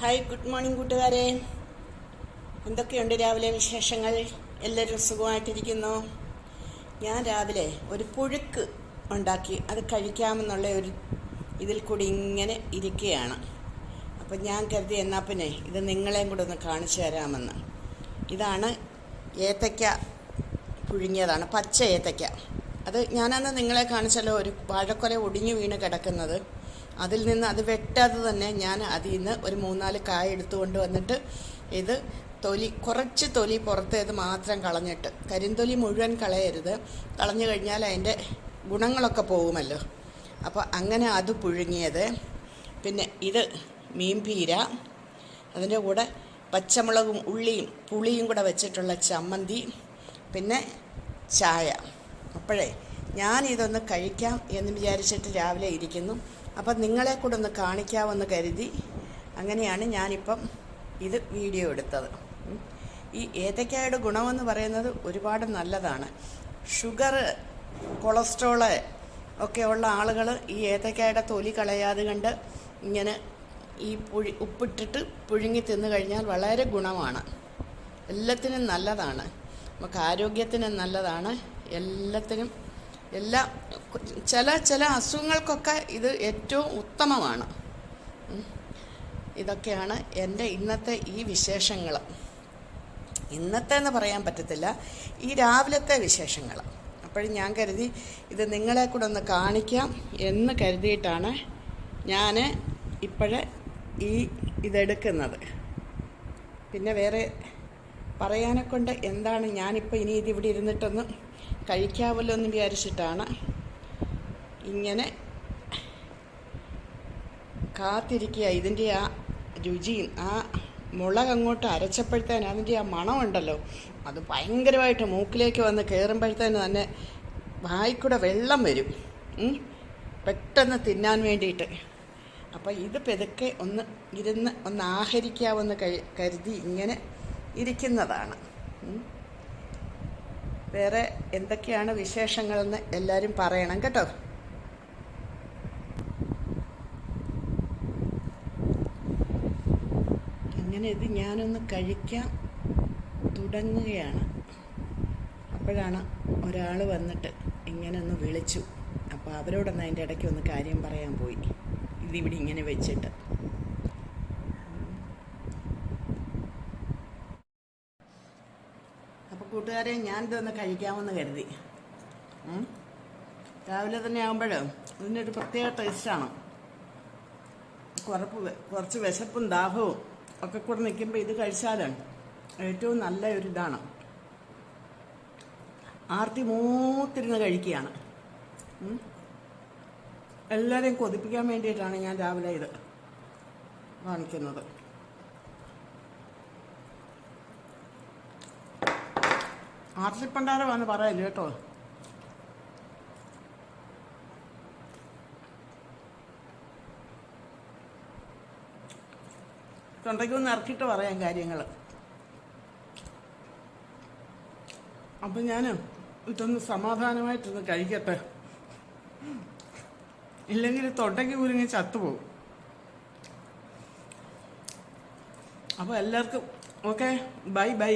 Hi, good morning കൂട്ടുകാരെ. എന്തൊക്കെയുണ്ട് രാവിലെ വിശേഷങ്ങൾ? എല്ലാവരും സുഖമായിട്ടിരിക്കുന്നു. ഞാൻ രാവിലെ ഒരു പുഴുക്ക് ഉണ്ടാക്കി അത് കഴിക്കാമെന്നുള്ള ഒരു ഇതിൽ കൂടി ഇങ്ങനെ ഇരിക്കുകയാണ്. അപ്പം ഞാൻ കരുതി എന്നാൽ പിന്നെ ഇത് നിങ്ങളെയും കൂടെ ഒന്ന് കാണിച്ചു തരാമെന്ന്. ഇതാണ് ഏത്തയ്ക്ക പുഴുങ്ങിയതാണ്, പച്ച ഏത്തയ്ക്ക. അത് ഞാനന്ന് നിങ്ങളെ കാണിച്ചല്ലോ, ഒരു വാഴക്കൊല ഒടിഞ്ഞു വീണ് കിടക്കുന്നത്. അതിൽ നിന്ന് അത് വെട്ടാതെ തന്നെ ഞാൻ അതിൽ നിന്ന് ഒരു 3-4 കായ എടുത്തുകൊണ്ട് വന്നിട്ട് ഇത് കുറച്ച് തൊലി പുറത്തേത് മാത്രം കളഞ്ഞിട്ട്, കരിന്തൊലി മുഴുവൻ കളയരുത്, കളഞ്ഞു കഴിഞ്ഞാൽ അതിൻ്റെ ഗുണങ്ങളൊക്കെ പോകുമല്ലോ. അപ്പോൾ അങ്ങനെ അത് പുഴുങ്ങിയത്. പിന്നെ ഇത് മീൻപീര, അതിൻ്റെ കൂടെ പച്ചമുളകും ഉള്ളിയും പുളിയും കൂടെ വെച്ചിട്ടുള്ള ചമ്മന്തി, പിന്നെ ചായ. അപ്പോഴേ ഞാനിതൊന്ന് കഴിക്കാം എന്ന് വിചാരിച്ചിട്ട് രാവിലെ ഇരിക്കുന്നു. അപ്പം നിങ്ങളെ കൂടെ ഒന്ന് കാണിക്കാമെന്ന് കരുതി അങ്ങനെയാണ് ഞാനിപ്പം ഇത് വീഡിയോ എടുത്തത്. ഈ ഏത്തയ്ക്കായുടെ ഗുണമെന്ന് പറയുന്നത് ഒരുപാട് നല്ലതാണ്. ഷുഗർ, കൊളസ്ട്രോള് ഒക്കെ ഉള്ള ആളുകൾ ഈ ഏത്തയ്ക്കായുടെ തൊലി കളയാതെ കണ്ട് ഇങ്ങനെ ഈ ഉപ്പിട്ടിട്ട് പുഴുങ്ങി തിന്നു കഴിഞ്ഞാൽ വളരെ ഗുണമാണ്. എല്ലാത്തിനും നല്ലതാണ്, നമുക്ക് ആരോഗ്യത്തിനും നല്ലതാണ്, എല്ലാത്തിനും ചില അസുഖങ്ങൾക്കൊക്കെ ഇത് ഏറ്റവും ഉത്തമമാണ്. ഇതൊക്കെയാണ് എൻ്റെ ഇന്നത്തെ ഈ വിശേഷങ്ങൾ. ഇന്നത്തെ എന്ന് പറയാൻ പറ്റത്തില്ല, ഈ രാവിലത്തെ വിശേഷങ്ങൾ. അപ്പോഴും ഞാൻ കരുതി ഇത് നിങ്ങളെ കൂടെ ഒന്ന് കാണിക്കാം എന്ന് കരുതിയിട്ടാണ് ഞാൻ ഇപ്പോഴേ ഇതെടുക്കുന്നത്. പിന്നെ വേറെ പറയാനെക്കൊണ്ട് എന്താണ്, ഞാനിപ്പോൾ ഇനി ഇതിവിടെ ഇരുന്നിട്ടൊന്ന് കഴിക്കാമല്ലോ എന്ന് വിചാരിച്ചിട്ടാണ് ഇങ്ങനെ കാത്തിരിക്കുക. ഇതിൻ്റെ ആ രുചിയും ആ മുളക് അങ്ങോട്ട് അരച്ചപ്പോഴത്തേന് അതിൻ്റെ ആ മണമുണ്ടല്ലോ, അത് ഭയങ്കരമായിട്ട് മൂക്കിലേക്ക് വന്ന് കയറുമ്പോഴത്തേന് തന്നെ വായിക്കൂടെ വെള്ളം വരും, പെട്ടെന്ന് തിന്നാൻ വേണ്ടിയിട്ട്. അപ്പോൾ ഇത് പെതുക്കെ ഒന്ന് ആഹരിക്കാമെന്ന് കരുതി ഇങ്ങനെ ഇരിക്കുന്നതാണ്. വേറെ എന്തൊക്കെയാണ് വിശേഷങ്ങളെന്ന് എല്ലാവരും പറയണം കേട്ടോ. അങ്ങനെ ഇത് ഞാനൊന്ന് കഴിക്കാൻ തുടങ്ങുകയാണ്. അപ്പോഴാണ് ഒരാൾ വന്നിട്ട് ഇങ്ങനെ ഒന്ന് വിളിച്ചു. അപ്പോൾ അവരോടൊന്ന് അതിൻ്റെ ഇടയ്ക്ക് ഒന്ന് കാര്യം പറയാൻ പോയി, ഇതിവിടെ ഇങ്ങനെ വെച്ചിട്ട്. അപ്പോൾ കൂട്ടുകാരെ, ഞാനിതൊന്ന് കഴിക്കാമെന്ന് കരുതി. രാവിലെ തന്നെ ആകുമ്പോഴും ഇതിനൊരു പ്രത്യേക ടേസ്റ്റാണ്. കുറച്ച് വിശപ്പും ദാഹവും ഒക്കെ കൂടെ നിൽക്കുമ്പോൾ ഇത് കഴിച്ചാലാണ് ഏറ്റവും നല്ല ഒരു ഇതാണ്. ആർത്തി മൂത്തിരുന്ന് കഴിക്കുകയാണ്. എല്ലാവരെയും കൊതിപ്പിക്കാൻ വേണ്ടിയിട്ടാണ് ഞാൻ രാവിലെ ഇത് കാണിക്കുന്നത്. ആർത്തിപ്പണ്ടാരമാണെന്ന് പറയല്ലോ കേട്ടോ. തൊണ്ടയ്ക്കൊന്ന് ഇറക്കിയിട്ട് പറയാം കാര്യങ്ങൾ. അപ്പം ഞാൻ ഇതൊന്ന് സമാധാനമായിട്ടൊന്ന് കഴിക്കട്ടെ, ഇല്ലെങ്കിൽ തൊണ്ടയ്ക്ക് കുരുങ്ങി ചത്തുപോകും. അപ്പോൾ എല്ലാവർക്കും ഓക്കെ, ബൈ ബൈ.